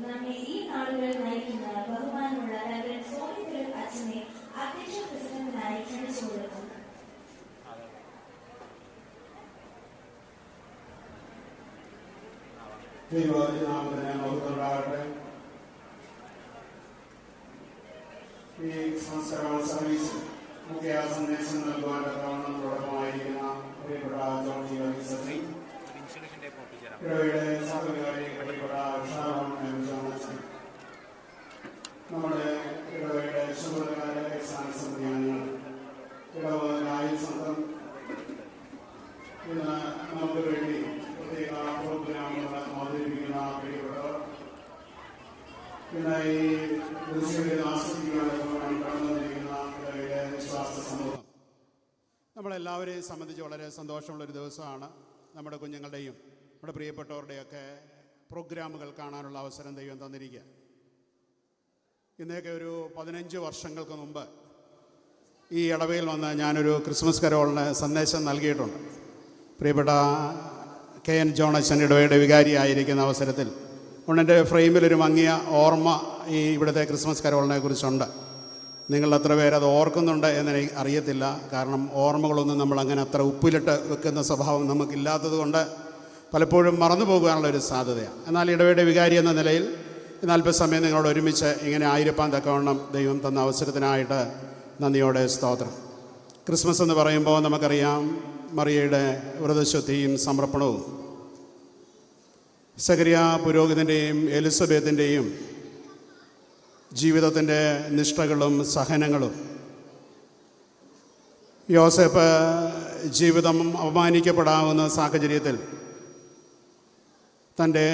നമ്മെ ഈ നാളുകളിൽ നയിക്കുന്ന ബഹുമാനമുള്ള അച്ഛനെ അധ്യക്ഷ പ്രസിഡന്റിനായി ക്ഷണിച്ചു കൊടുക്കുന്നു. ഈ സംസ്കരണ സർവീസ് മുഖ്യ സന്ദേശം നൽകുവാൻ തുടക്കമായിരിക്കുന്ന പ്രിയപ്പെട്ട ജോർജി വർഗീസ് ഇടവയുടെ സഹകാരി പ്രിയപ്പെട്ട നമ്മുടെ ഇടവയുടെ ചുമതലക്കാരെ സമിതി അംഗങ്ങൾ ഇടവ രായൽ സംഘം ഇന്ന് നമുക്ക് വേണ്ടി പ്രത്യേക പ്രോഗ്രാമുകൾ അവതരിപ്പിക്കുന്ന പ്രിയപ്പെട്ടവർ പിന്നെ ഈ വിശ്വാസ സമൂഹം നമ്മളെല്ലാവരെയും സംബന്ധിച്ച് വളരെ സന്തോഷമുള്ളൊരു ദിവസമാണ്. നമ്മുടെ കുഞ്ഞുങ്ങളുടെയും നമ്മുടെ പ്രിയപ്പെട്ടവരുടെയൊക്കെ പ്രോഗ്രാമുകൾ കാണാനുള്ള അവസരം ദൈവം തന്നിരിക്കുക. ഇന്നേക്ക് ഒരു 15 വർഷങ്ങൾക്ക് മുമ്പ് ഈ ഇടവയിൽ വന്ന് ഞാനൊരു ക്രിസ്മസ് കരോളിന് സന്ദേശം നൽകിയിട്ടുണ്ട്. പ്രിയപ്പെട്ട KN ജോണച്ചൻ ഇടവയുടെ വികാരിയായിരിക്കുന്ന അവസരത്തിൽ ഉണ്ണിൻ്റെ ഫ്രെയിമിലൊരു മങ്ങിയ ഓർമ്മ ഈ ഇവിടുത്തെ ക്രിസ്മസ് കരോളിനെ കുറിച്ചുണ്ട്. നിങ്ങൾ എത്ര പേരത് ഓർക്കുന്നുണ്ട് എന്നെനിക്ക് അറിയത്തില്ല. കാരണം ഓർമ്മകളൊന്നും നമ്മൾ അങ്ങനെ അത്ര ഉപ്പിലിട്ട് വെക്കുന്ന സ്വഭാവം നമുക്കില്ലാത്തത് കൊണ്ട് പലപ്പോഴും മറന്നു പോകുവാനുള്ളൊരു സാധ്യതയാണ്. എന്നാൽ ഇടവയുടെ വികാരി എന്ന നിലയിൽ അല്പസമയം നിങ്ങളോട് ഒരുമിച്ച് ഇങ്ങനെ ആയിരിക്കാൻ തക്കവണ്ണം ദൈവം തന്ന അവസരത്തിനായിട്ട് നന്ദിയോടെ സ്തോത്രം. ക്രിസ്മസ് എന്ന് പറയുമ്പോൾ നമുക്കറിയാം മറിയയുടെ വ്രതശുദ്ധിയും സമർപ്പണവും സഖറിയ പുരോഹിതൻ്റെയും എലിസബത്തിൻ്റെയും ജീവിതത്തിൻ്റെ നിഷ്ഠകളും സഹനങ്ങളും, യോസേപ്പ് ജീവിതം അവമാനിക്കപ്പെടാവുന്ന സാഹചര്യത്തിൽ തൻ്റെ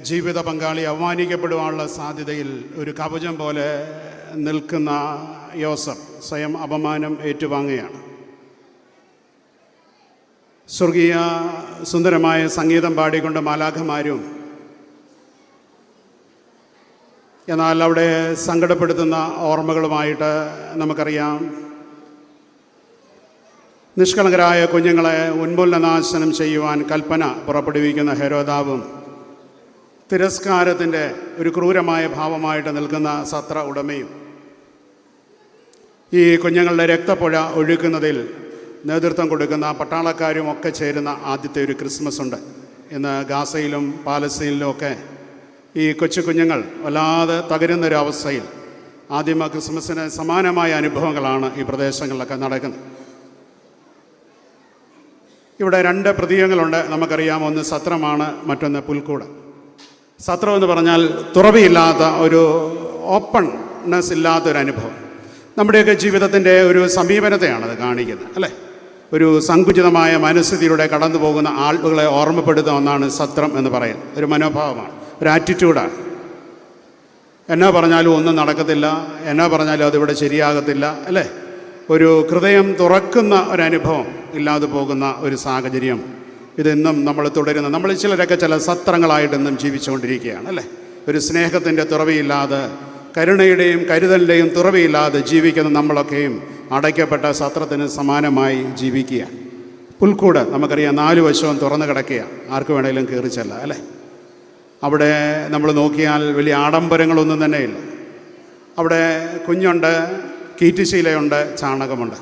ജീവിത പങ്കാളി അവമാനിക്കപ്പെടുവാനുള്ള സാധ്യതയിൽ ഒരു കവചം പോലെ നിൽക്കുന്ന യോസഫ് സ്വയം അപമാനം ഏറ്റുവാങ്ങുകയാണ്. സ്വർഗീയ സുന്ദരമായ സംഗീതം പാടിക്കൊണ്ട് മാലാഖമാരും, എന്നാൽ അവിടെ സങ്കടപ്പെടുത്തുന്ന ഓർമ്മകളുമായിട്ട് നമുക്കറിയാം നിഷ്കളങ്കരായ കുഞ്ഞുങ്ങളെ ഉന്മൂലനാശനം ചെയ്യുവാൻ കൽപ്പന പുറപ്പെടുവിക്കുന്ന ഹെരോദാവും തിരസ്കാരത്തിൻ്റെ ഒരു ക്രൂരമായ ഭാവമായിട്ട് നിൽക്കുന്ന സത്ര ഉടമയും ഈ കുഞ്ഞുങ്ങളുടെ രക്തപ്പുഴ ഒഴുക്കുന്നതിൽ നേതൃത്വം കൊടുക്കുന്ന പട്ടാളക്കാരും ഒക്കെ ചേരുന്ന ആദ്യത്തെ ഒരു ക്രിസ്മസ് ഉണ്ട്. ഇന്ന് ഗാസയിലും പാലസ്തീനിലും ഒക്കെ ഈ കൊച്ചു കുഞ്ഞുങ്ങൾ വല്ലാതെ തകരുന്നൊരവസ്ഥയിൽ ആദ്യമ ക്രിസ്മസിന് സമാനമായ അനുഭവങ്ങളാണ് ഈ പ്രദേശങ്ങളിലൊക്കെ നടക്കുന്നത്. ഇവിടെ 2 പ്രതീകങ്ങളുണ്ട് നമുക്കറിയാം. ഒന്ന് സത്രമാണ്, മറ്റൊന്ന് പുൽക്കൂട്. സത്രം എന്ന് പറഞ്ഞാൽ തുറവിയില്ലാത്ത ഒരു ഓപ്പൺനെസ് ഇല്ലാത്തൊരനുഭവം. നമ്മുടെയൊക്കെ ജീവിതത്തിൻ്റെ ഒരു സമീപനത്തെയാണത് കാണിക്കുന്നത്, അല്ലേ? ഒരു സങ്കുചിതമായ മനസ്ഥിതിയിലൂടെ കടന്നു പോകുന്ന ആളുകളെ ഓർമ്മപ്പെടുത്തുന്ന ഒന്നാണ് സത്രം എന്ന് പറയുന്നത്. ഒരു മനോഭാവമാണ്, ഒരു ആറ്റിറ്റ്യൂഡാണ്. എന്നാ പറഞ്ഞാലും ഒന്നും നടക്കത്തില്ല, എന്നാ പറഞ്ഞാലും അതിവിടെ ശരിയാകത്തില്ല, അല്ലേ? ഒരു ഹൃദയം തുറക്കുന്ന ഒരനുഭവം ഇല്ലാതെ പോകുന്ന ഒരു സാഹചര്യം ഇതെന്നും നമ്മൾ തുടരുന്ന, നമ്മൾ ചിലരൊക്കെ ചില സത്രങ്ങളായിട്ടെന്നും ജീവിച്ചുകൊണ്ടിരിക്കുകയാണ്, അല്ലേ? ഒരു സ്നേഹത്തിൻ്റെ തുറവിയില്ലാതെ, കരുണയുടെയും കരുതലിൻ്റെയും തുറവിയില്ലാതെ ജീവിക്കുന്ന നമ്മളൊക്കെയും അടയ്ക്കപ്പെട്ട സത്രത്തിന് സമാനമായി ജീവിക്കുക. പുൽക്കൂട് നമുക്കറിയാം 4 വശവും തുറന്നു കിടക്കുകയാണ്, ആർക്ക് വേണമെങ്കിലും കയറിച്ചല്ല, അല്ലേ? അവിടെ നമ്മൾ നോക്കിയാൽ വലിയ ആഡംബരങ്ങളൊന്നും തന്നെയില്ല. അവിടെ കുഞ്ഞുണ്ട്, കീറ്റുശീലയുണ്ട്, ചാണകമുണ്ട്.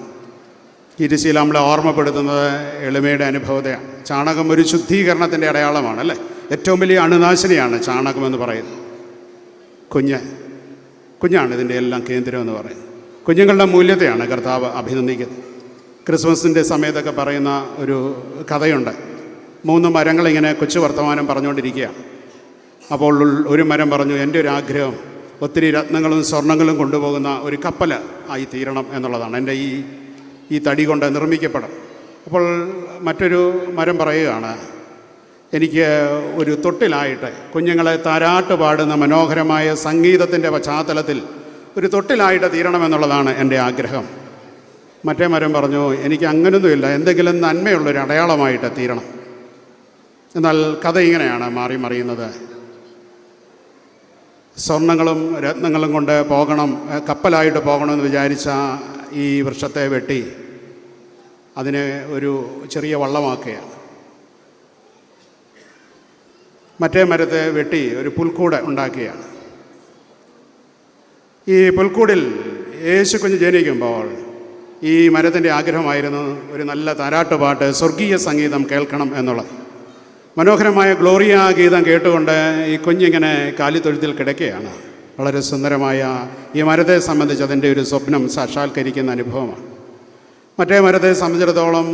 കീറ്റുശീല നമ്മളെ ഓർമ്മപ്പെടുത്തുന്നത് എളിമയുടെ അനുഭവത്തെയാണ്. ചാണകം ഒരു ശുദ്ധീകരണത്തിൻ്റെ അടയാളമാണ്, അല്ലേ? ഏറ്റവും വലിയ അണുനാശിനിയാണ് ചാണകമെന്ന് പറയുന്നത്. കുഞ്ഞാണ് ഇതിൻ്റെ എല്ലാം കേന്ദ്രം എന്ന് പറയുന്നത്. കുഞ്ഞുങ്ങളുടെ മൂല്യത്തെയാണ് കർത്താവ് അഭിനന്ദിക്കുന്നത്. ക്രിസ്മസിൻ്റെ സമയത്തൊക്കെ പറയുന്ന ഒരു കഥയുണ്ട്. 3 മരങ്ങളിങ്ങനെ കൊച്ചു വർത്തമാനം പറഞ്ഞുകൊണ്ടിരിക്കുകയാണ്. അപ്പോൾ ഒരു മരം പറഞ്ഞു, എൻ്റെ ഒരു ആഗ്രഹം ഒത്തിരി രത്നങ്ങളും സ്വർണ്ണങ്ങളും കൊണ്ടുപോകുന്ന ഒരു കപ്പൽ ആയി തീരണം എന്നുള്ളതാണ്, എൻ്റെ ഈ തടി കൊണ്ട് നിർമ്മിക്കപ്പെടണം. അപ്പോൾ മറ്റൊരു മരം പറയുകയാണ്, എനിക്ക് ഒരു തൊട്ടിലായിട്ട് കുഞ്ഞുങ്ങളെ താരാട്ട് പാടുന്ന മനോഹരമായ സംഗീതത്തിൻ്റെ പശ്ചാത്തലത്തിൽ ഒരു തൊട്ടിലായിട്ട് തീരണമെന്നുള്ളതാണ് എൻ്റെ ആഗ്രഹം. മറ്റേ മരം പറഞ്ഞു, എനിക്ക് അങ്ങനൊന്നുമില്ല, എന്തെങ്കിലും നന്മയുള്ളൊരു അടയാളമായിട്ട് തീരണം. എന്നാൽ കഥ ഇങ്ങനെയാണ് മാറി മറിയുന്നത്. സ്വർണ്ണങ്ങളും രത്നങ്ങളും കൊണ്ട് പോകണം, കപ്പലായിട്ട് പോകണമെന്ന് വിചാരിച്ച ഈ വൃക്ഷത്തെ വെട്ടി അതിനെ ഒരു ചെറിയ വള്ളമാക്കുകയാണ്. മറ്റേ മരത്തെ വെട്ടി ഒരു പുൽക്കൂട് ഉണ്ടാക്കുകയാണ്. ഈ പുൽക്കൂടിൽ യേശു കുഞ്ഞ് ജനിക്കുമ്പോൾ ഈ മരത്തിൻ്റെ ആഗ്രഹമായിരുന്നു ഒരു നല്ല താരാട്ടുപാട്ട്, സ്വർഗീയ സംഗീതം കേൾക്കണം എന്നുള്ളത്. മനോഹരമായ ഗ്ലോറിയ ഗീതം കേട്ടുകൊണ്ട് ഈ കുഞ്ഞിങ്ങനെ കാലിത്തൊഴുത്തിൽ കിടക്കുകയാണ്. വളരെ സുന്ദരമായ ഈ മരത്തെ സംബന്ധിച്ച് അതിൻ്റെ ഒരു സ്വപ്നം സാക്ഷാത്കരിക്കുന്ന അനുഭവമാണ്. മറ്റേ മരത്തെ സംബന്ധിച്ചിടത്തോളം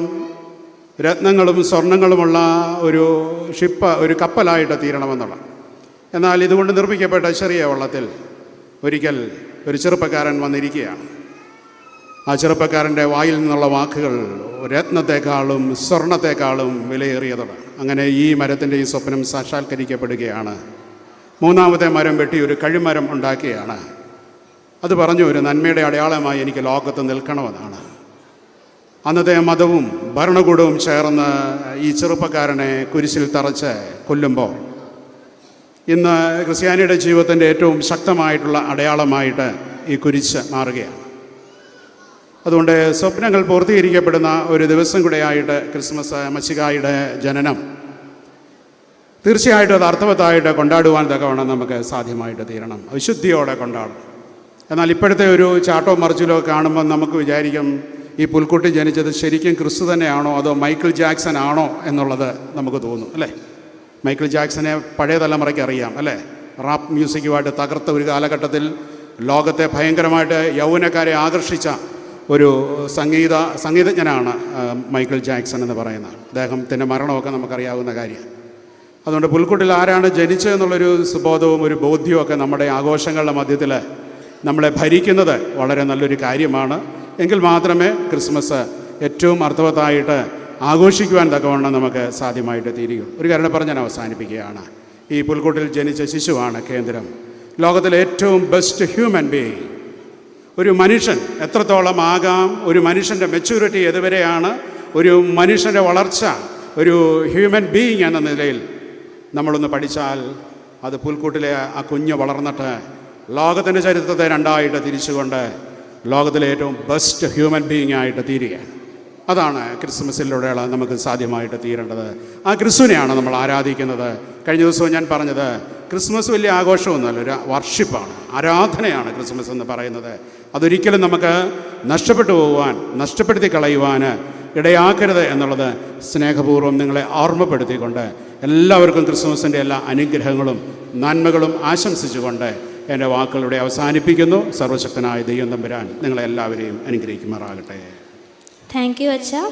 രത്നങ്ങളും സ്വർണങ്ങളുമുള്ള ഒരു ഷിപ്പ്, ഒരു കപ്പലായിട്ട് തീരണമെന്നുള്ളത്. എന്നാൽ ഇതുകൊണ്ട് നിർമ്മിക്കപ്പെട്ട ചെറിയ വള്ളത്തിൽ ഒരിക്കൽ ഒരു ചെറുപ്പക്കാരൻ വന്നിരിക്കുകയാണ്. ആ ചെറുപ്പക്കാരൻ്റെ വായിൽ നിന്നുള്ള വാക്കുകൾ രത്നത്തെക്കാളും സ്വർണത്തെക്കാളും വിലയേറിയതാണ്. അങ്ങനെ ഈ മരത്തിൻ്റെ ഈ സ്വപ്നം സാക്ഷാത്കരിക്കപ്പെടുകയാണ്. മൂന്നാമത്തെ മരം വെട്ടി ഒരു കഴിമരം ഉണ്ടാക്കുകയാണ്. അത് പറഞ്ഞു, ഒരു നന്മയുടെ അടയാളമായി എനിക്ക് ലോകത്ത് നിൽക്കണമെന്നാണ്. അന്നത്തെ മതവും ഭരണകൂടവും ചേർന്ന് ഈ ചെറുപ്പക്കാരനെ കുരിശിൽ തറച്ച് കൊല്ലുമ്പോൾ ഇന്ന് ക്രിസ്ത്യാനിയുടെ ജീവിതത്തിൻ്റെ ഏറ്റവും ശക്തമായിട്ടുള്ള അടയാളമായിട്ട് ഈ കുരിശ് മാറുകയാണ്. അതുകൊണ്ട് സ്വപ്നങ്ങൾ പൂർത്തീകരിക്കപ്പെടുന്ന ഒരു ദിവസം കൂടെയായിട്ട് ക്രിസ്മസ്, മശിഹായുടെ ജനനം തീർച്ചയായിട്ടും അത് അർത്ഥവത്തായിട്ട് കൊണ്ടാടുവാൻ തക്കവണ്ണം നമുക്ക് സാധ്യമായിട്ട് തീരണം. വിശുദ്ധിയോടെ കൊണ്ടാടും. എന്നാൽ ഇപ്പോഴത്തെ ഒരു ചാട്ടോ മറിച്ചിലോ കാണുമ്പോൾ നമുക്ക് വിചാരിക്കും ഈ പുൽക്കുട്ടി ജനിച്ചത് ശരിക്കും ക്രിസ്തു തന്നെയാണോ അതോ മൈക്കിൾ ജാക്സൺ ആണോ എന്നുള്ളത് നമുക്ക് തോന്നും, അല്ലേ? മൈക്കിൾ ജാക്സനെ പഴയ തലമുറയ്ക്ക് അറിയാം, അല്ലേ? റാപ്പ് മ്യൂസിക്കുമായിട്ട് തകർത്ത ഒരു കാലഘട്ടത്തിൽ ലോകത്തെ ഭയങ്കരമായിട്ട് യൗവനക്കാരെ ആകർഷിച്ച ഒരു സംഗീതജ്ഞനാണ് മൈക്കിൾ ജാക്സൺ എന്ന് പറയുന്നത്. അദ്ദേഹത്തിൻ്റെ മരണമൊക്കെ നമുക്കറിയാവുന്ന കാര്യമാണ്. അതുകൊണ്ട് പുൽക്കുട്ടിൽ ആരാണ് ജനിച്ചതെന്നുള്ളൊരു സുബോധവും ഒരു ബോധ്യവും ഒക്കെ നമ്മുടെ ആഘോഷങ്ങളുടെ മധ്യത്തിൽ നമ്മളെ ഭരിക്കുന്നത് വളരെ നല്ലൊരു കാര്യമാണ്. എങ്കിൽ മാത്രമേ ക്രിസ്മസ് ഏറ്റവും അർത്ഥവത്തായിട്ട് ആഘോഷിക്കുവാൻ തക്കവണ്ണം നമുക്ക് സാധ്യമായിട്ട് തീരുകയുള്ളൂ. ഒരു കാര്യം പറഞ്ഞ് ഞാൻ അവസാനിപ്പിക്കുകയാണ്. ഈ പുൽക്കൂട്ടിൽ ജനിച്ച ശിശുവാണ് കേന്ദ്രം. ലോകത്തിലെ ഏറ്റവും ബെസ്റ്റ് ഹ്യൂമൻ ബീയിങ്. ഒരു മനുഷ്യൻ എത്രത്തോളം ആകാം, ഒരു മനുഷ്യൻ്റെ മെച്യൂരിറ്റി ഏതുവരെയാണ്, ഒരു മനുഷ്യൻ്റെ വളർച്ച, ഒരു ഹ്യൂമൻ ബീയിങ് എന്ന നിലയിൽ നമ്മളൊന്ന് പഠിച്ചാൽ അത് പുൽക്കൂട്ടിലെ ആ കുഞ്ഞ് വളർന്നിട്ട് ലോകത്തിൻ്റെ ചരിത്രത്തെ രണ്ടായിട്ട് തിരിച്ചുകൊണ്ട് ലോകത്തിലെ ഏറ്റവും ബെസ്റ്റ് ഹ്യൂമൻ ബീയിങ് ആയിട്ട് തീരുകയാണ്. അതാണ് ക്രിസ്മസിലൂടെയുള്ള നമുക്ക് സാധ്യമായിട്ട് തീരേണ്ടത്. ആ ക്രിസ്തുവിനെയാണ് നമ്മൾ ആരാധിക്കുന്നത്. കഴിഞ്ഞ ദിവസവും ഞാൻ പറഞ്ഞത് ക്രിസ്മസ് വലിയ ആഘോഷമൊന്നുമല്ല, ഒരു വർഷിപ്പാണ്, ആരാധനയാണ് ക്രിസ്മസ് എന്ന് പറയുന്നത്. അതൊരിക്കലും നമുക്ക് നഷ്ടപ്പെട്ടു പോകുവാൻ, നഷ്ടപ്പെടുത്തി കളയുവാൻ ഇടയാക്കരുത് എന്നുള്ളത് സ്നേഹപൂർവ്വം നിങ്ങളെ ഓർമ്മപ്പെടുത്തിക്കൊണ്ട് എല്ലാവർക്കും ക്രിസ്മസിൻ്റെ എല്ലാ അനുഗ്രഹങ്ങളും നന്മകളും ആശംസിച്ചുകൊണ്ട് എൻ്റെ വാക്കുകളിവിടെ അവസാനിപ്പിക്കുന്നു. സർവശക്തനായ ദൈവം തമ്പുരാൻ നിങ്ങളെല്ലാവരെയും അനുഗ്രഹിക്കുമാറാകട്ടെ. താങ്ക് യു അച്ഛാ.